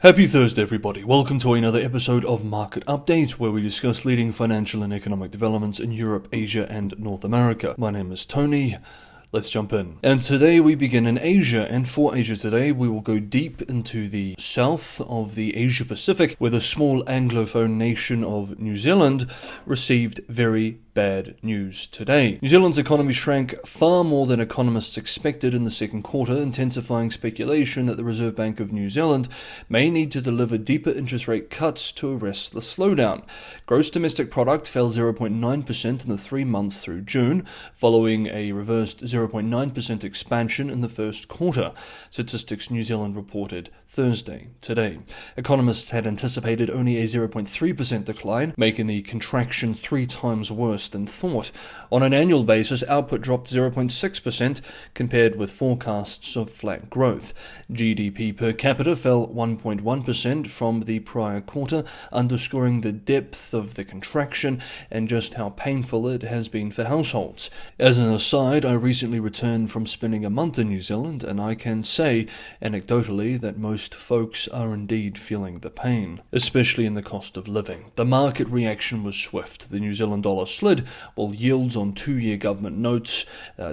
Happy Thursday, everybody. Welcome to another episode of Market Update, where we discuss leading financial and economic developments in Europe, Asia, and North America. My name is Tony. Let's jump in. And today we begin in Asia, and for Asia today we will go deep into the south of the Asia Pacific, where the small Anglophone nation of New Zealand received very bad news today. New Zealand's economy shrank far more than economists expected in the second quarter, intensifying speculation that the Reserve Bank of New Zealand may need to deliver deeper interest rate cuts to arrest the slowdown. Gross domestic product fell 0.9% in the 3 months through June, following a reversed 0.9% expansion in the first quarter, Statistics New Zealand reported Thursday, today. Economists had anticipated only a 0.3% decline, making the contraction 3 times worse than thought. On an annual basis, output dropped 0.6% compared with forecasts of flat growth. GDP per capita fell 1.1% from the prior quarter, underscoring the depth of the contraction and just how painful it has been for households. As an aside, I recently returned from spending a month in New Zealand, and I can say, anecdotally, that most folks are indeed feeling the pain, especially in the cost of living. The market reaction was swift. The New Zealand dollar slid, while yields on 2-year government notes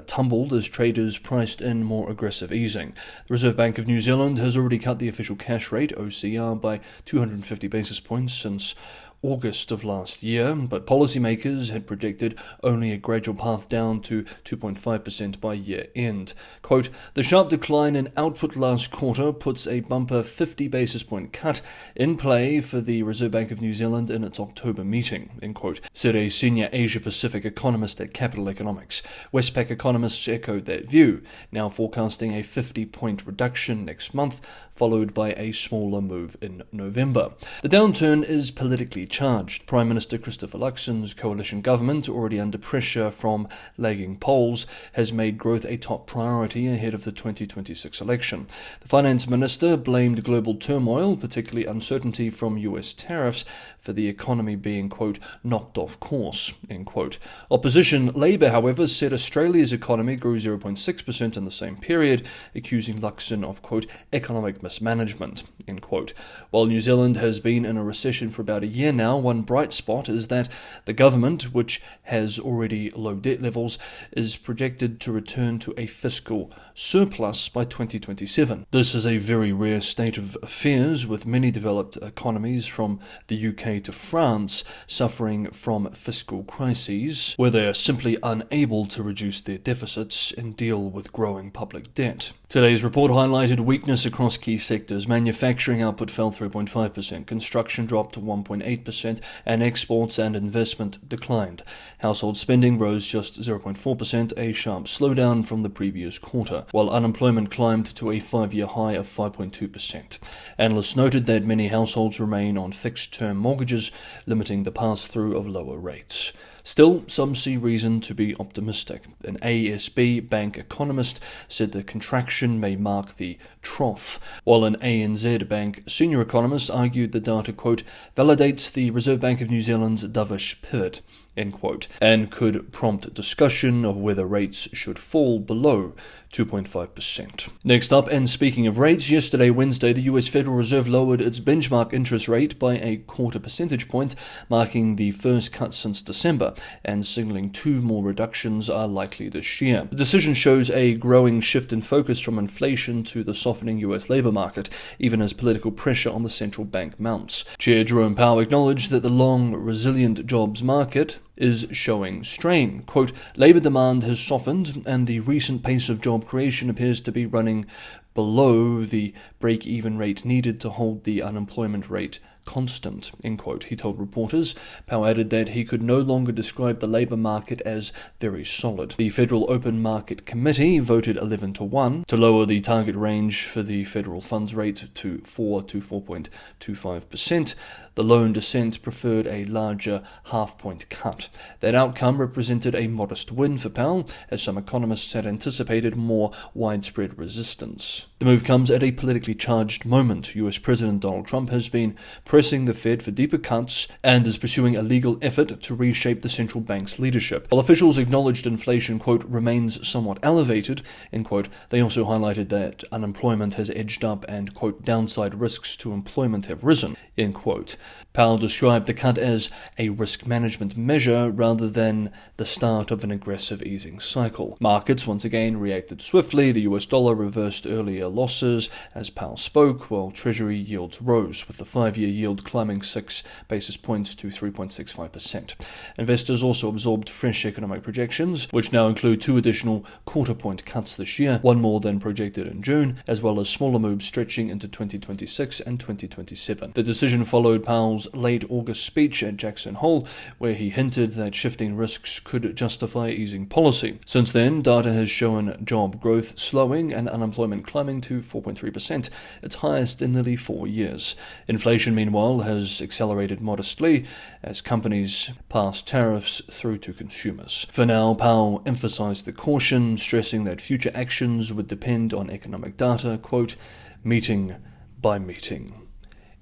tumbled as traders priced in more aggressive easing. The Reserve Bank of New Zealand has already cut the official cash rate, OCR, by 250 basis points since August of last year, but policymakers had predicted only a gradual path down to 2.5% by year end. Quote, "The sharp decline in output last quarter puts a bumper 50 basis point cut in play for the Reserve Bank of New Zealand in its October meeting," end quote, said a senior Asia-Pacific economist at Capital Economics. Westpac economists echoed that view, now forecasting a 50-point reduction next month, followed by a smaller move in November. The downturn is politically charged. Prime Minister Christopher Luxon's coalition government, already under pressure from lagging polls, has made growth a top priority ahead of the 2026 election. The finance minister blamed global turmoil, particularly uncertainty from US tariffs, for the economy being, quote, "knocked off course," end quote. Opposition Labour, however, said Australia's economy grew 0.6% in the same period, accusing Luxon of, quote, "economic mismanagement," end quote. While New Zealand has been in a recession for about a year now, one bright spot is that the government, which has already low debt levels, is projected to return to a fiscal surplus by 2027. This is a very rare state of affairs, with many developed economies from the UK to France suffering from fiscal crises, where they are simply unable to reduce their deficits and deal with growing public debt. Today's report highlighted weakness across key sectors. Manufacturing output fell 3.5%, construction dropped to 1.8%, and exports and investment declined. Household spending rose just 0.4%, a sharp slowdown from the previous quarter, while unemployment climbed to a 5-year high of 5.2%. Analysts noted that many households remain on fixed-term mortgages, limiting the pass-through of lower rates. Still, some see reason to be optimistic. An ASB bank economist said the contraction may mark the trough, while an ANZ bank senior economist argued the data, quote, "validates the Reserve Bank of New Zealand's dovish pivot," end quote, and could prompt discussion of whether rates should fall below 2.5%. Next up, and speaking of rates, yesterday, Wednesday, the US Federal Reserve lowered its benchmark interest rate by a 0.25 percentage point, marking the first cut since December, and signaling 2 more reductions are likely this year. The decision shows a growing shift in focus from inflation to the softening US labor market, even as political pressure on the central bank mounts. Chair Jerome Powell acknowledged that the long, resilient jobs market is showing strain. Quote, "Labor demand has softened, and the recent pace of job creation appears to be running below the break-even rate needed to hold the unemployment rate constant," end quote, he told reporters. Powell added that he could no longer describe the labour market as very solid. The Federal Open Market Committee voted 11-1 to lower the target range for the federal funds rate to 4 to 4.25%. The lone dissent preferred a larger half-point cut. That outcome represented a modest win for Powell, as some economists had anticipated more widespread resistance. The move comes at a politically charged moment. US President Donald Trump has been pressing the Fed for deeper cuts and is pursuing a legal effort to reshape the central bank's leadership. While officials acknowledged inflation, quote, remains somewhat elevated, end quote, they also highlighted that unemployment has edged up and, quote, downside risks to employment have risen, end quote. Powell described the cut as a risk management measure rather than the start of an aggressive easing cycle. Markets once again reacted swiftly. The US dollar reversed earlier losses as Powell spoke, while Treasury yields rose, with the 5-year yield climbing 6 basis points to 3.65%. Investors also absorbed fresh economic projections, which now include 2 additional quarter-point cuts this year, 1 more than projected in June, as well as smaller moves stretching into 2026 and 2027. The decision followed Powell's late August speech at Jackson Hole, where he hinted that shifting risks could justify easing policy. Since then, data has shown job growth slowing and unemployment climbing to 4.3%, its highest in nearly 4 years. Inflation, meanwhile, has accelerated modestly as companies pass tariffs through to consumers. For now, Powell emphasized the caution, stressing that future actions would depend on economic data, quote, meeting by meeting.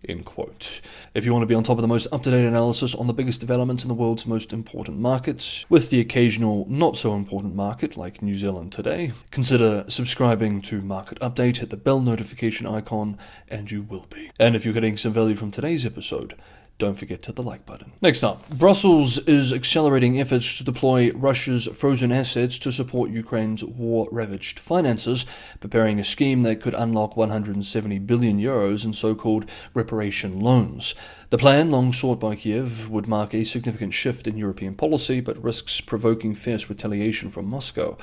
End quote. If you want to be on top of the most up-to-date analysis on the biggest developments in the world's most important markets, with the occasional not-so-important market like New Zealand today, consider subscribing to Market Update, hit the bell notification icon, and you will be. And if you're getting some value from today's episode, don't forget to hit the like button. Next up, Brussels is accelerating efforts to deploy Russia's frozen assets to support Ukraine's war-ravaged finances, preparing a scheme that could unlock 170 billion euros in so-called reparation loans. The plan, long sought by Kiev, would mark a significant shift in European policy, but risks provoking fierce retaliation from Moscow.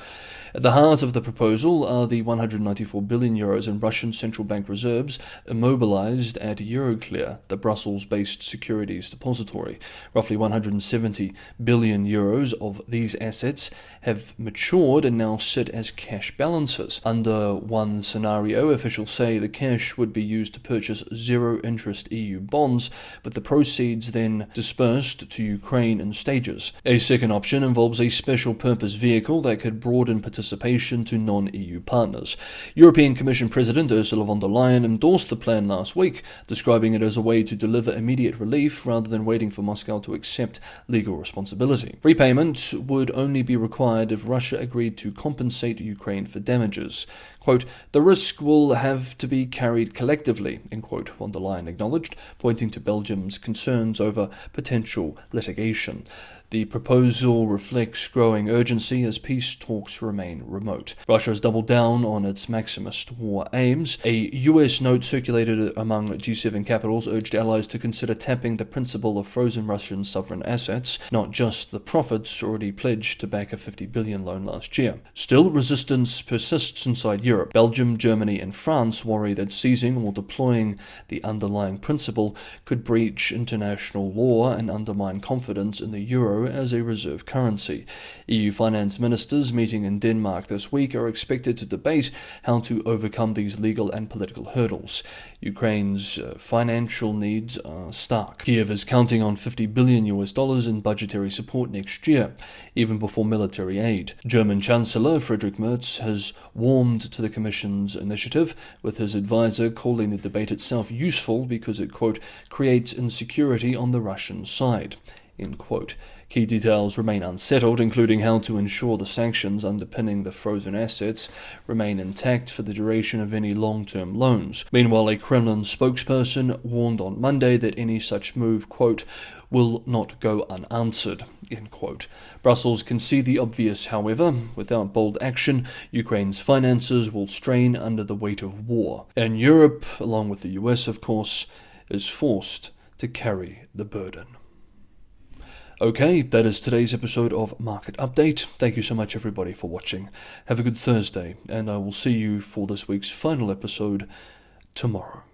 At the heart of the proposal are the 194 billion euros in Russian central bank reserves immobilized at Euroclear, the Brussels-based securities depository. Roughly 170 billion euros of these assets have matured and now sit as cash balances. Under one scenario, officials say the cash would be used to purchase zero-interest EU bonds, with the proceeds then dispersed to Ukraine in stages. A second option involves a special-purpose vehicle that could broaden participation to non-EU partners. European Commission President Ursula von der Leyen endorsed the plan last week, describing it as a way to deliver immediate relief rather than waiting for Moscow to accept legal responsibility. Repayment would only be required if Russia agreed to compensate Ukraine for damages. Quote, the risk will have to be carried collectively, end quote, von der Leyen acknowledged, pointing to Belgium's concerns over potential litigation. The proposal reflects growing urgency as peace talks remain remote. Russia has doubled down on its Maximist war aims. A US note circulated among G7 capitals urged allies to consider tapping the principle of frozen Russian sovereign assets, not just the profits already pledged to back a 50 billion loan last year. Still, resistance persists inside Europe. Belgium, Germany, and France worry that seizing or deploying the underlying principle could breach international law and undermine confidence in the euro as a reserve currency. EU finance ministers meeting in Denmark this week are expected to debate how to overcome these legal and political hurdles. Ukraine's financial needs are stark. Kiev is counting on $50 billion in budgetary support next year, even before military aid. German Chancellor Friedrich Merz has warmed to the Commission's initiative, with his advisor calling the debate itself useful because it, quote, creates insecurity on the Russian side, end quote. Key details remain unsettled, including how to ensure the sanctions underpinning the frozen assets remain intact for the duration of any long-term loans. Meanwhile, a Kremlin spokesperson warned on Monday that any such move, quote, will not go unanswered, end quote. Brussels can see the obvious, however. Without bold action, Ukraine's finances will strain under the weight of war. And Europe, along with the US, of course, is forced to carry the burden. Okay, that is today's episode of Market Update. Thank you so much, everybody, for watching. Have a good Thursday, and I will see you for this week's final episode tomorrow.